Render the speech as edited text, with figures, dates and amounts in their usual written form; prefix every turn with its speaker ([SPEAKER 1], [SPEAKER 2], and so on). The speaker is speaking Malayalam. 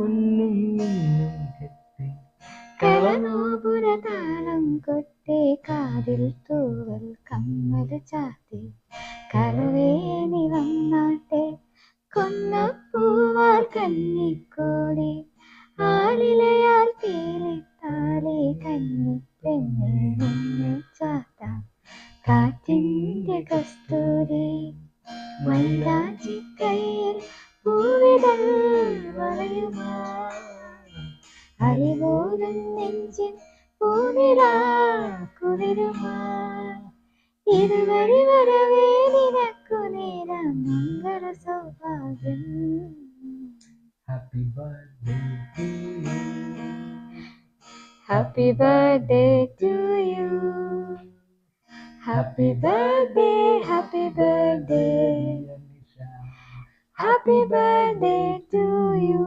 [SPEAKER 1] പൊന്നും മിന്നും കെട്ടി കളനോപുരതാളം കൊട്ടി കാതിൽ തൂവൽ കമ്മൽ ചാത്തി കളവേണി വന്നാട്ടെ കൊന്നപ്പൂവാൽ കന്നിക്കോടി ആലിലയാൽ തീലിത്താലി കന്നി പെണ്ണെ നിന്നെ ചാത്താം കാറ്റിന്റെ കസ്തൂരി മൈലാഞ്ചി കയ്യിൽ പൂവിതൾ വളയുമാ അറിവോലും നെഞ്ചിൻ പൂനിലാ കുളിരുമാ ഇതുവഴി വരവേ നിനക്കു നേരം മംഗള സൗഭാഗ്യം.
[SPEAKER 2] Happy birthday to you.
[SPEAKER 1] Happy birthday to you. Happy birthday, happy birthday. Happy birthday to you.